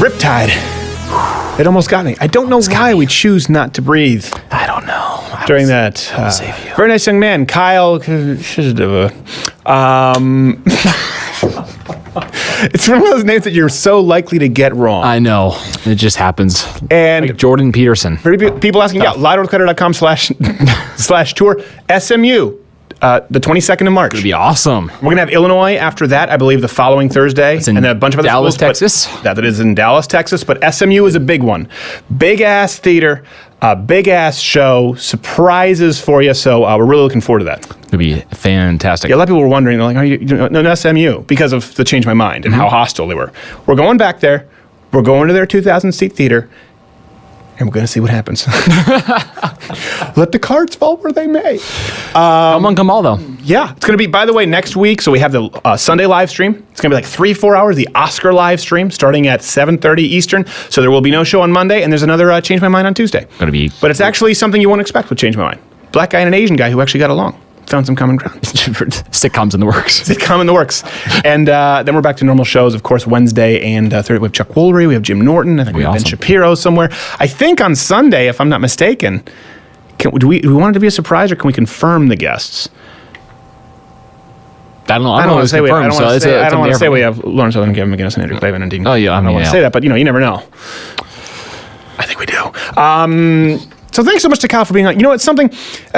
Riptide. It almost got me. I don't know why we choose not to breathe. I don't know. During that. save you. Very nice young man, Kyle. It's one of those names that you're so likely to get wrong. I know. It just happens. And like Jordan Peterson. People asking, livenorthclaro.com/tour. SMU. The 22nd of March. It'd be awesome. We're going to have Illinois after that, I believe, the following Thursday. It's in and then a bunch of other Dallas, schools, Texas. That is in Dallas, Texas. But SMU is a big one. Big-ass theater, big-ass show, surprises for you. So we're really looking forward to that. It'd be fantastic. Yeah, a lot of people were wondering, they're like, are you no SMU? Because of the Change My Mind and how hostile they were. We're going back there. We're going to their 2,000-seat theater. And we're going to see what happens. Let the cards fall where they may. Come on, come all, though. Yeah, it's going to be, by the way, next week. So we have the Sunday live stream. It's going to be like 3-4 hours, the Oscar live stream, starting at 7:30 Eastern. So there will be no show on Monday, and there's another Change My Mind on Tuesday. Gonna be. But it's actually something you won't expect with Change My Mind. Black guy and an Asian guy who actually got along. Found some common ground. Sitcoms in the works. Sitcom in the works. And then we're back to normal shows, of course, Wednesday and Thursday. We have Chuck Woolery, we have Jim Norton, I think we have Ben Shapiro somewhere. I think on Sunday, if I'm not mistaken, do we want it to be a surprise or can we confirm the guests? I don't know. I don't want to say we have Lawrence Southern, Kevin McGinnis, and Andrew Clavin and Dean. Oh, yeah. I don't want to say that, but you never know. I think we do. So thanks so much to Kyle for being on. You know, it's something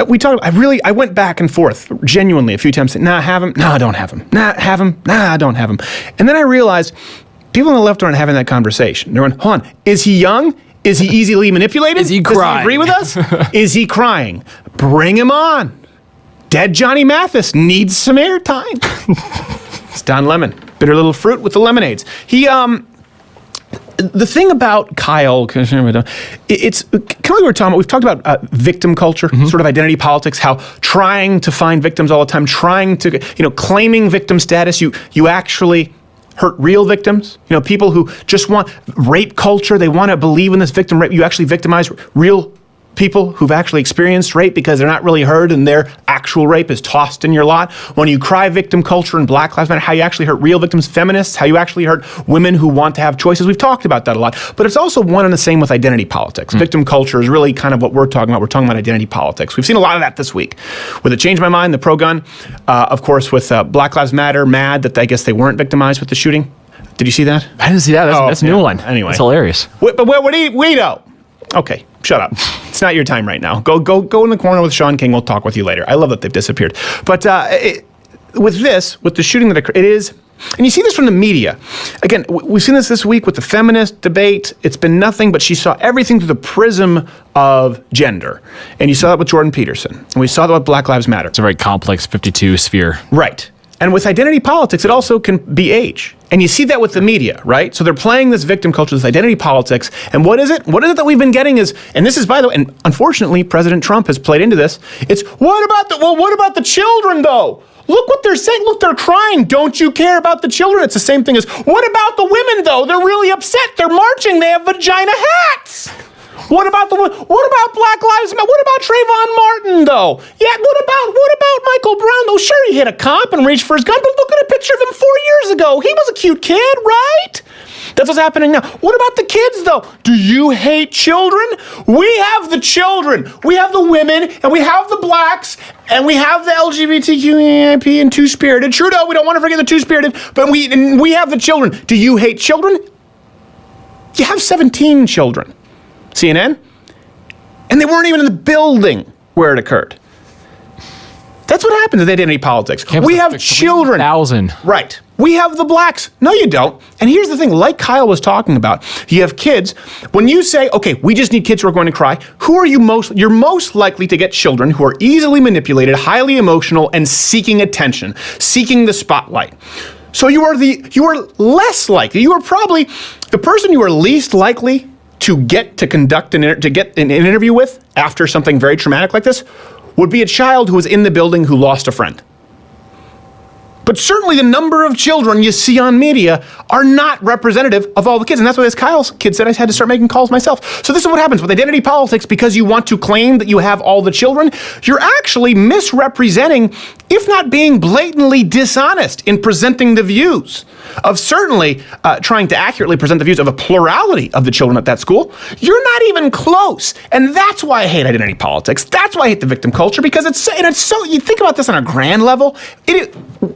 we talked. I went back and forth genuinely a few times. Saying, nah, have him. Nah, don't have him. Nah, have him. Nah, don't have him. And then I realized people on the left aren't having that conversation. They're going, hold on, is he young? Is he easily manipulated? Is he crying? Does he agree with us? Is he crying? Bring him on. Dead Johnny Mathis needs some airtime. It's Don Lemon. Bitter little fruit with the lemonades. The thing about Kyle, it's kind of like we were talking about, we've talked about victim culture, sort of identity politics, how trying to find victims all the time, trying to, claiming victim status, you actually hurt real victims. People who just want rape culture, they want to believe in this victim rape. You actually victimize real people who've actually experienced rape because they're not really heard and their actual rape is tossed in your lot. When you cry victim culture and Black Lives Matter, how you actually hurt real victims, feminists, how you actually hurt women who want to have choices. We've talked about that a lot. But it's also one and the same with identity politics. Victim culture is really kind of what we're talking about. We're talking about identity politics. We've seen a lot of that this week. With the Change My Mind, the pro-gun, of course, with Black Lives Matter, mad that I guess they weren't victimized with the shooting. Did you see that? I didn't see that. That's a new one. Anyway. It's hilarious. But what do you know? Okay, shut up. It's not your time right now. Go in the corner with Sean King. We'll talk with you later. I love that they've disappeared. But with the shooting that occurred, it is, and you see this from the media. Again, we've seen this week with the feminist debate. It's been nothing but she saw everything through the prism of gender. And you saw that with Jordan Peterson. And we saw that with Black Lives Matter. It's a very complex 52 sphere. Right. And with identity politics, it also can be age. And you see that with the media, right? So they're playing this victim culture, this identity politics. And what is it? What is it that we've been getting is, and this is, by the way, and unfortunately, President Trump has played into this. It's, what about the children, though? Look what they're saying. Look, they're crying. Don't you care about the children? It's the same thing as, what about the women, though? They're really upset. They're marching. They have vagina hats. What about Black Lives Matter? What about Trayvon Martin, though? Yeah, what about Michael Brown, though? Sure, he hit a cop and reached for his gun, but look at a picture of him 4 years ago. He was a cute kid, right? That's what's happening now. What about the kids, though? Do you hate children? We have the children. We have the women, and we have the blacks, and we have the LGBTQIA and two-spirited. Trudeau, we don't want to forget the two-spirited, but we have the children. Do you hate children? You have 17 children. CNN, and they weren't even in the building where it occurred. That's what happens with identity politics. We have children. 3,000. Right. We have the blacks. No, you don't. And here's the thing, like Kyle was talking about, you have kids. When you say, okay, we just need kids who are going to cry, you're most likely to get children who are easily manipulated, highly emotional, and seeking attention, seeking the spotlight. So you are less likely, you are probably the person you are least likely to get an interview with after something very traumatic like this would be a child who was in the building who lost a friend. But certainly the number of children you see on media are not representative of all the kids. And that's why, as Kyle's kid said, I had to start making calls myself. So this is what happens with identity politics. Because you want to claim that you have all the children, you're actually misrepresenting if not being blatantly dishonest in presenting the views of certainly trying to accurately present the views of a plurality of the children at that school, you're not even close. And that's why I hate identity politics. That's why I hate the victim culture, because it's so, you think about this on a grand level,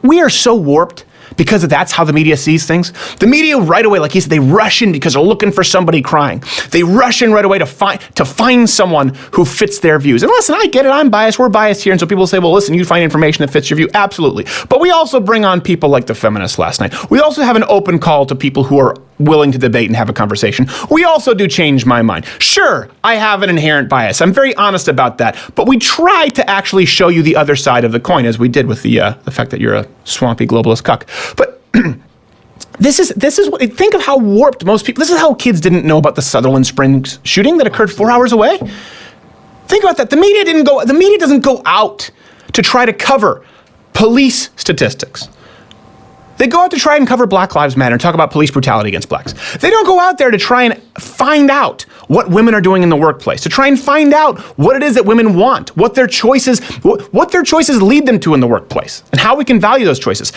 we are so warped because that's how the media sees things. The media right away, like he said, they rush in because they're looking for somebody crying. They rush in right away to find someone who fits their views. And listen, I get it, I'm biased, we're biased here, and so people say, well, listen, you find information that fits your view. Absolutely. But we also bring on people like the feminists last night. We also have an open call to people who are willing to debate and have a conversation. We also do change my mind. Sure, I have an inherent bias. I'm very honest about that. But we try to actually show you the other side of the coin, as we did with the fact that you're a swampy globalist cuck. But this is what, think of how warped most people, this is how kids didn't know about the Sutherland Springs shooting that occurred 4 hours away. Think about that. The media doesn't go out to try to cover police statistics. They go out to try and cover Black Lives Matter and talk about police brutality against blacks. They don't go out there to try and find out what women are doing in the workplace, to try and find out what it is that women want, what their choices lead them to in the workplace, and how we can value those choices.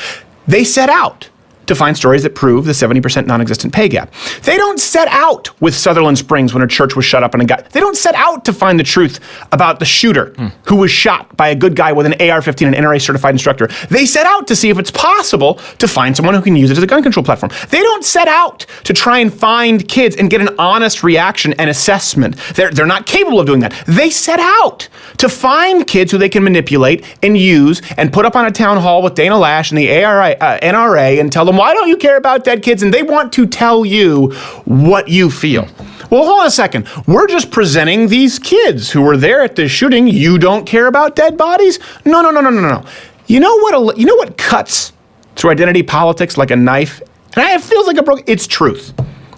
They set out to find stories that prove the 70% non-existent pay gap. They don't set out with Sutherland Springs when a church was shut up and a guy. They don't set out to find the truth about the shooter who was shot by a good guy with an AR-15, an NRA-certified instructor. They set out to see if it's possible to find someone who can use it as a gun control platform. They don't set out to try and find kids and get an honest reaction and assessment. They're not capable of doing that. They set out to find kids who they can manipulate and use and put up on a town hall with Dana Lash and the NRA and tell them, why don't you care about dead kids? And they want to tell you what you feel. Well, hold on a second. We're just presenting these kids who were there at this shooting. You don't care about dead bodies? No. You know what cuts through identity politics like a knife? And it feels like it's truth.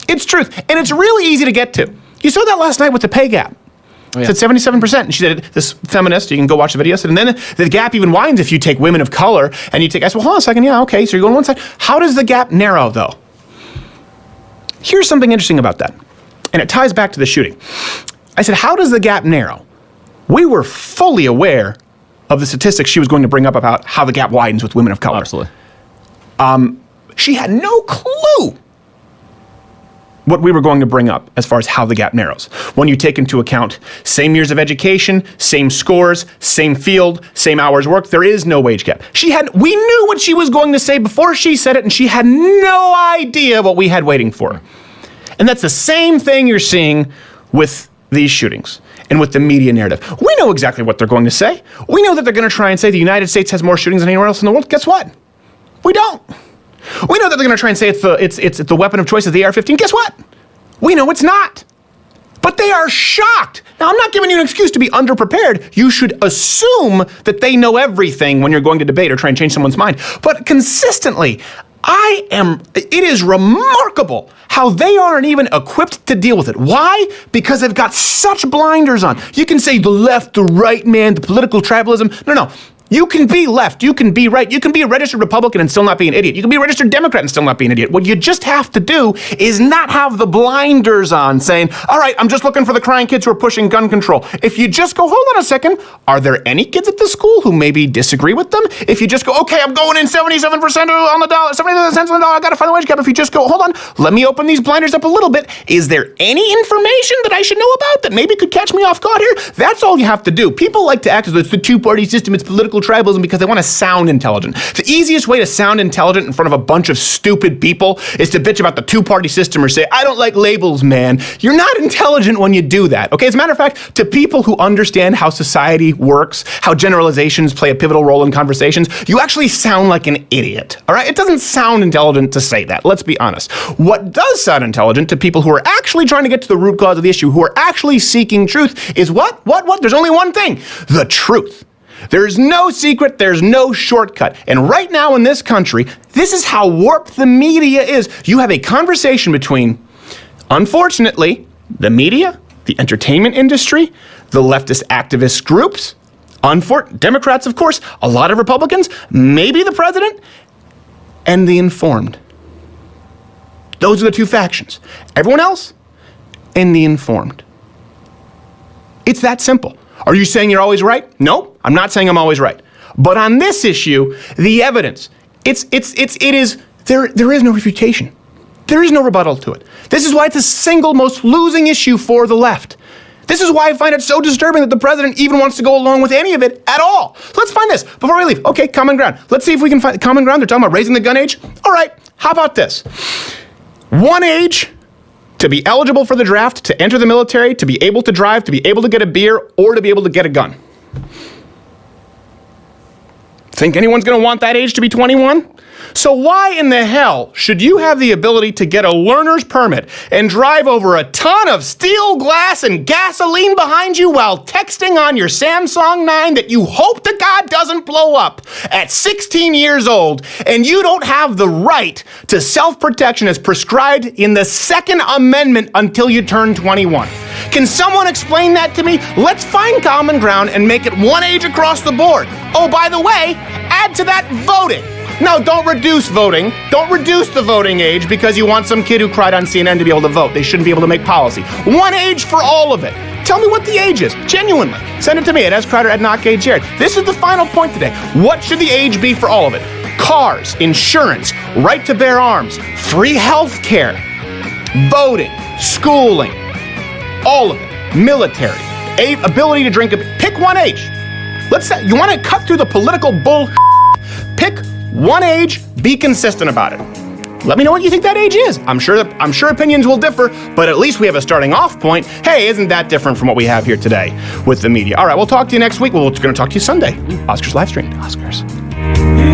It's truth. And it's really easy to get to. You saw that last night with the pay gap. Oh, yeah. It said 77%. And she said, this feminist, you can go watch the video, said, and then the gap even widens if you take women of color and you take, I said, well, hold on a second. Yeah, okay. So you're going one side. How does the gap narrow, though? Here's something interesting about that. And it ties back to the shooting. I said, how does the gap narrow? We were fully aware of the statistics she was going to bring up about how the gap widens with women of color. Absolutely. She had no clue what we were going to bring up as far as how the gap narrows. When you take into account same years of education, same scores, same field, same hours worked, there is no wage gap. We knew what she was going to say before she said it, and she had no idea what we had waiting for her. And that's the same thing you're seeing with these shootings and with the media narrative. We know exactly what they're going to say. We know that they're going to try and say the United States has more shootings than anywhere else in the world. Guess what? We don't. We know that they're going to try and say it's the weapon of choice of the AR-15. Guess what? We know it's not. But they are shocked. Now, I'm not giving you an excuse to be underprepared. You should assume that they know everything when you're going to debate or try and change someone's mind. But consistently, it is remarkable how they aren't even equipped to deal with it. Why? Because they've got such blinders on. You can say the left, the right, man, the political tribalism. No. You can be left, you can be right, you can be a registered Republican and still not be an idiot. You can be a registered Democrat and still not be an idiot. What you just have to do is not have the blinders on saying, all right, I'm just looking for the crying kids who are pushing gun control. If you just go, hold on a second, are there any kids at the school who maybe disagree with them? If you just go, okay, I'm going in 77% on the dollar, 77 cents on the dollar, I gotta find the wage gap. If you just go, hold on, let me open these blinders up a little bit. Is there any information that I should know about that maybe could catch me off guard here? That's all you have to do. People like to act as though it's the two-party system, it's political tribalism, because they want to sound intelligent. The easiest way to sound intelligent in front of a bunch of stupid people is to bitch about the two-party system or say, I don't like labels, man. You're not intelligent when you do that, okay? As a matter of fact, to people who understand how society works, how generalizations play a pivotal role in conversations, you actually sound like an idiot, all right? It doesn't sound intelligent to say that, let's be honest. What does sound intelligent to people who are actually trying to get to the root cause of the issue, who are actually seeking truth, is what? There's only one thing, the truth. There's no secret, there's no shortcut. And right now in this country, this is how warped the media is. You have a conversation between, unfortunately, the media, the entertainment industry, the leftist activist groups, Democrats, of course, a lot of Republicans, maybe the president, and the informed. Those are the two factions. Everyone else, and the informed. It's that simple. Are you saying you're always right? No, I'm not saying I'm always right. But on this issue, the evidence, there is no refutation. There is no rebuttal to it. This is why it's the single most losing issue for the left. This is why I find it so disturbing that the president even wants to go along with any of it at all. So let's find this before we leave. Okay, common ground. Let's see if we can find common ground. They're talking about raising the gun age. All right, how about this? One age to be eligible for the draft, to enter the military, to be able to drive, to be able to get a beer, or to be able to get a gun. Think anyone's going to want that age to be 21? So why in the hell should you have the ability to get a learner's permit and drive over a ton of steel glass and gasoline behind you while texting on your Samsung 9 that you hope to God doesn't blow up at 16 years old, and you don't have the right to self-protection as prescribed in the Second Amendment until you turn 21? Can someone explain that to me? Let's find common ground and make it one age across the board. Oh, by the way, add to that voting. No, don't reduce voting. Don't reduce the voting age because you want some kid who cried on CNN to be able to vote. They shouldn't be able to make policy. One age for all of it. Tell me what the age is. Genuinely. Send it to me at scrider@knockage.Jared. This is the final point today. What should the age be for all of it? Cars, insurance, right to bear arms, free health care, voting, schooling, all of it. Military, ability to drink. Pick one age. Let's say you want to cut through the political bull. Pick one age, be consistent about it. Let me know what you think that age is. I'm sure opinions will differ, but at least we have a starting off point. Hey, isn't that different from what we have here today with the media? All right, we'll talk to you next week. We're going to talk to you Sunday. Oscars live stream. Oscars.